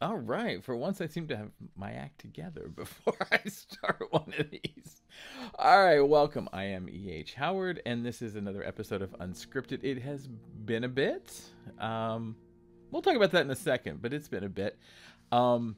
All right. For once, I seem to have my act together before I start one of these. All right. Welcome. I am E.H. Howard, and this is another episode of Unscripted. It has been a bit. We'll talk about that in a second, but it's been a bit. But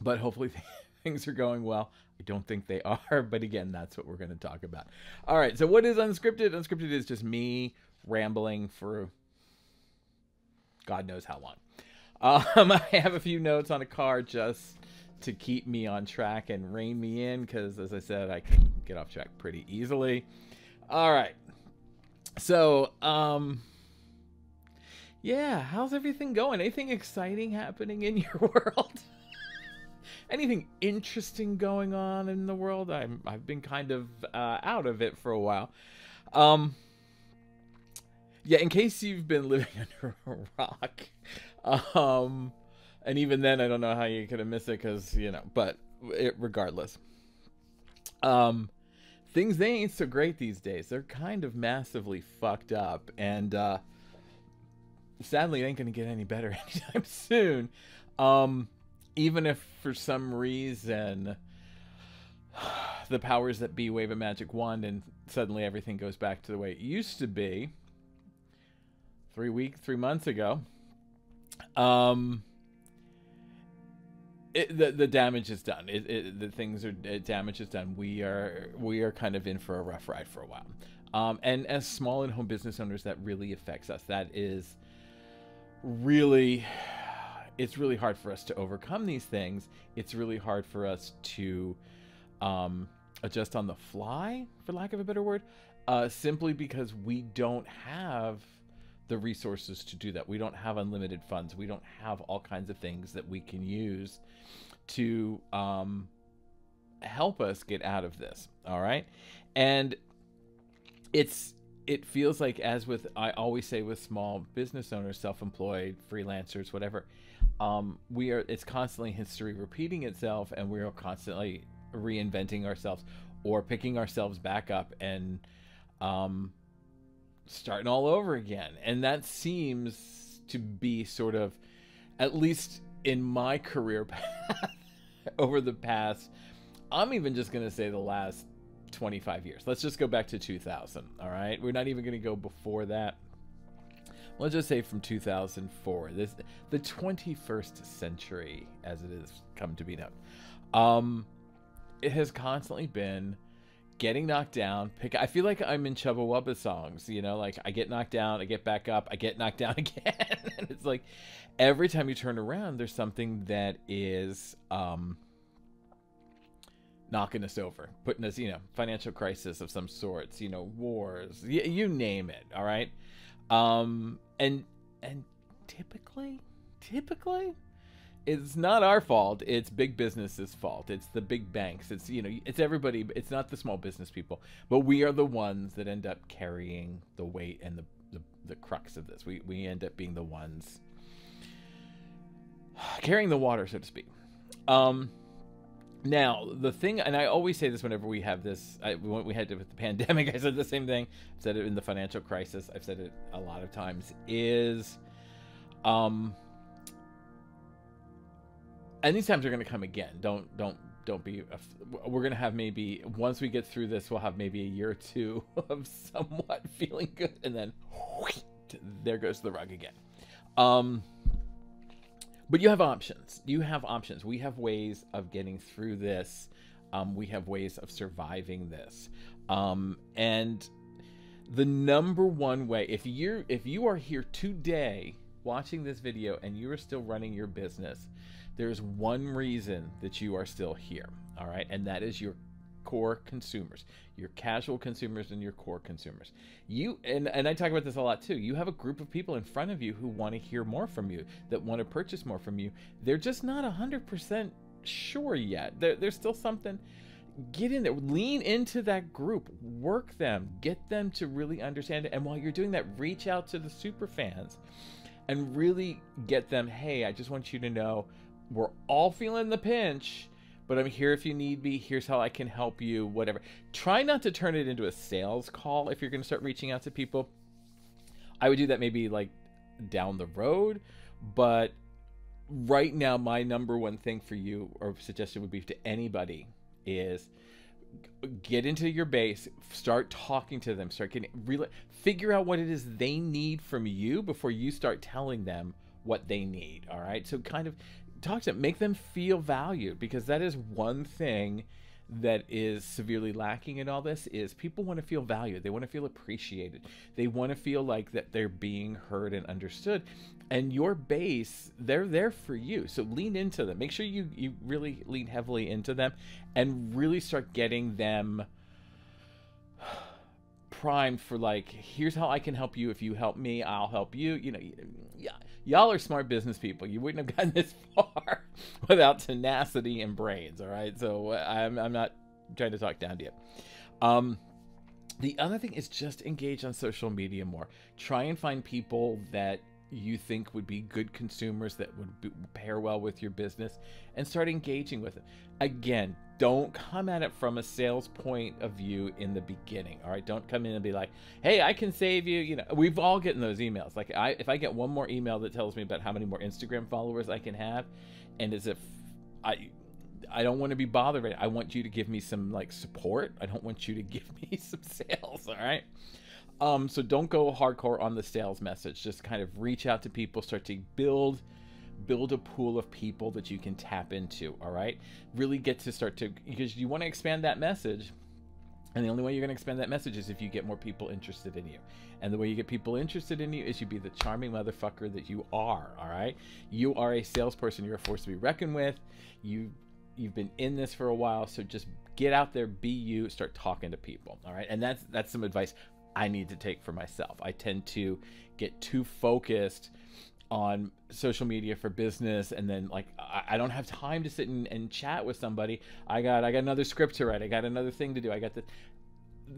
hopefully things are going well. I don't think they are, but again, that's what we're going to talk about. All right. So what is Unscripted? Unscripted is just me rambling for God knows how long. I have a few notes on a card just to keep me on track and rein me in because, as I said, I can get off track pretty easily. All right. So, yeah, how's everything going? Anything exciting happening in your world? Anything interesting going on in the world? I've been kind of out of it for a while. Yeah, in case you've been living under a rock, and even then, I don't know how you could have missed it because, but regardless, things, they ain't so great these days. They're kind of massively fucked up, and sadly, it ain't going to get any better anytime soon. Even if for some reason the powers that be wave a magic wand and suddenly everything goes back to the way it used to be 3 months ago, the damage is done. Damage is done. We are kind of in for a rough ride for a while. And as small and home business owners, that really affects us. That is really, it's really hard for us to overcome these things. It's really hard for us to adjust on the fly, for lack of a better word, simply because we don't have the resources to do that. We don't have unlimited funds. We don't have all kinds of things that we can use to help us get out of this. All right. And it feels like, as with, I always say with small business owners, self-employed, freelancers, whatever, it's constantly history repeating itself, and we are constantly reinventing ourselves or picking ourselves back up and starting all over again. And that seems to be sort of, at least in my career path over the past, I'm even just going to say the last 25 years. Let's just go back to 2000. All right. We're not even going to go before that. Let's just say from 2004, the 21st century, as it has come to be known. It has constantly been getting knocked down. I feel like I'm in Chubba Wubba songs, like I get knocked down, I get back up, I get knocked down again. And it's like every time you turn around, there's something that is knocking us over, putting us, financial crisis of some sorts, wars, you name it. All right. And typically it's not our fault. It's big business's fault. It's the big banks. It's, it's everybody. It's not the small business people, but we are the ones that end up carrying the weight and the crux of this. We end up being the ones carrying the water, so to speak. Now, the thing, and I always say this whenever we have this, when we had with the pandemic, I said the same thing. I've said it in the financial crisis. I've said it a lot of times, is, and these times are going to come again. Don't be, we're going to have maybe, once we get through this, we'll have maybe a year or two of somewhat feeling good, and then there goes the rug again. But you have options. We have ways of getting through this. We have ways of surviving this. And the number one way, if you are here today watching this video and you are still running your business, there's one reason that you are still here. All right. And that is your core consumers, your casual consumers and your core consumers. And I talk about this a lot too. You have a group of people in front of you who want to hear more from you, that want to purchase more from you. They're just not 100% sure yet. There's still something. Get in there, lean into that group, work them, get them to really understand it. And while you're doing that, reach out to the super fans and really get them, hey, I just want you to know we're all feeling the pinch, but I'm here if you need me. Here's how I can help you, whatever. Try not to turn it into a sales call if you're going to start reaching out to people. I would do that maybe like down the road, but right now, my number one thing for you, or suggestion would be to anybody, is get into your base, start talking to them, start getting really figure out what it is they need from you before you start telling them what they need. All right, so kind of talk to them, make them feel valued, because that is one thing that is severely lacking in all this. Is people want to feel valued, they want to feel appreciated, they want to feel like that they're being heard and understood. And your base, they're there for you, so lean into them. Make sure you really lean heavily into them and really start getting them primed for, like, here's how I can help you. If you help me, I'll help you. You know, yeah, y'all are smart business people. You wouldn't have gotten this far without tenacity and brains. All right, so I'm not trying to talk down to you. The other thing is just engage on social media more. Try and find people that you think would be good consumers, that would pair well with your business, and start engaging with it. Again, don't come at it from a sales point of view in the beginning. All right, don't come in and be like, hey, I can save you. You know, we've all gotten those emails. Like, if I get one more email that tells me about how many more Instagram followers I can have, and as if I don't want to be bothered. I want you to give me some, like, support. I don't want you to give me some sales. All right. So don't go hardcore on the sales message. Just kind of reach out to people, start to build a pool of people that you can tap into. All right, really get to start to, because you want to expand that message, and the only way you're going to expand that message is if you get more people interested in you. And the way you get people interested in you is you be the charming motherfucker that you are. All right, you are a salesperson. You're a force to be reckoned with. You've been in this for a while, so just get out there, be you, start talking to people. All right, and that's some advice I need to take for myself. I tend to get too focused on social media for business, and then, like, I don't have time to sit and chat with somebody. I got another script to write. I got another thing to do. I got this.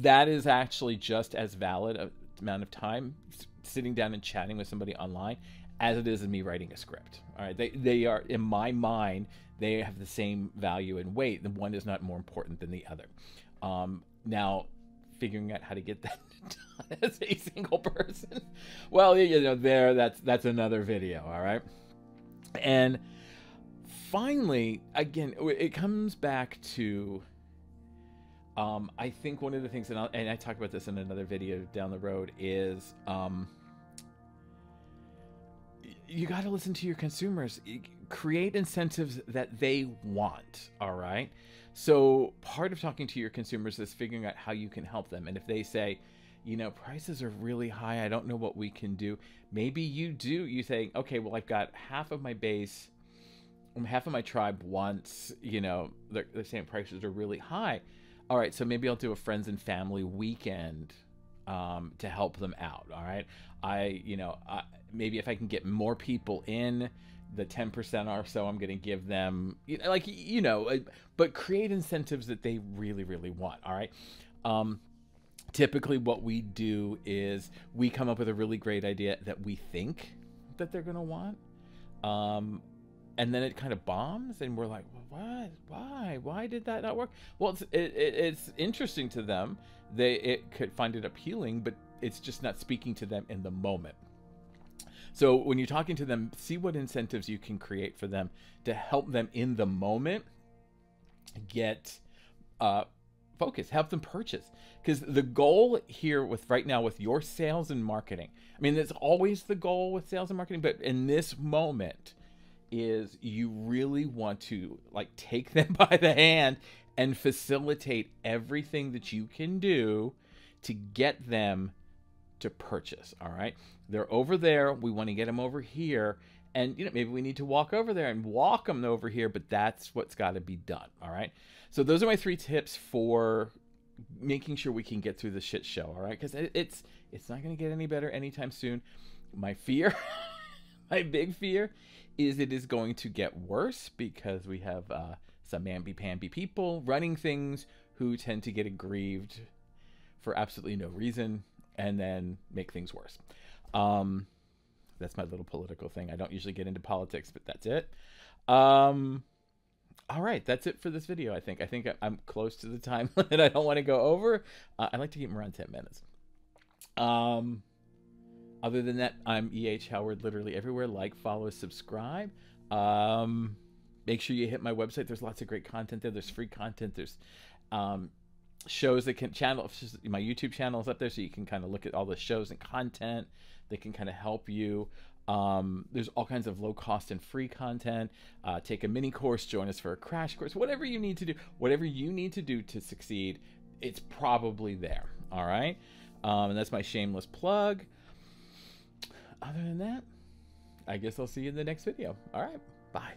That is actually just as valid a amount of time sitting down and chatting with somebody online as it is in me writing a script. All right, they are, in my mind, they have the same value and weight. The one is not more important than the other. Now, figuring out how to get that done as a single person, well, you know, that's another video. All right. And finally, again, it comes back to I think one of the things, and I talk about this in another video down the road, is you got to listen to your consumers. Create incentives that they want. All right. So part of talking to your consumers is figuring out how you can help them. And if they say, you know, prices are really high, I don't know what we can do. Maybe you say, okay, well, I've got half of my base, half of my tribe wants, you know, they're saying prices are really high. All right, so maybe I'll do a friends and family weekend to help them out. All right. Maybe if I can get more people in, the 10% or so I'm going to give them, but create incentives that they really, really want. All right. Typically what we do is we come up with a really great idea that we think that they're going to want. And then it kind of bombs, and we're like, well, what? Why did that not work? Well, it's interesting to them. It could find it appealing, but it's just not speaking to them in the moment. So when you're talking to them, see what incentives you can create for them to help them in the moment get focus, help them purchase. Because the goal here right now with your sales and marketing, I mean, that's always the goal with sales and marketing, but in this moment is you really want to, like, take them by the hand and facilitate everything that you can do to get them to purchase. All right. They're over there. We want to get them over here. And, maybe we need to walk over there and walk them over here, but that's what's got to be done. All right. So those are my 3 tips for making sure we can get through the shit show. All right. Because it's not going to get any better anytime soon. My fear, my big fear, is it is going to get worse because we have some mamby-pamby people running things who tend to get aggrieved for absolutely no reason and then make things worse. That's my little political thing. I don't usually get into politics, but that's it. All right, that's it for this video. I think I'm close to the time limit. I don't want to go over. I like to keep them around 10 minutes. Other than that, I'm E.H. Howard, literally everywhere. Like, follow, subscribe. Make sure you hit my website. There's lots of great content there. There's free content. There's shows that can my YouTube channel is up there, so you can kind of look at all the shows and content that can kind of help you. There's all kinds of low cost and free content. Take a mini course, join us for a crash course, whatever you need to do to succeed, it's probably there. All right. And that's my shameless plug. Other than that, I guess I'll see you in the next video. All right. Bye.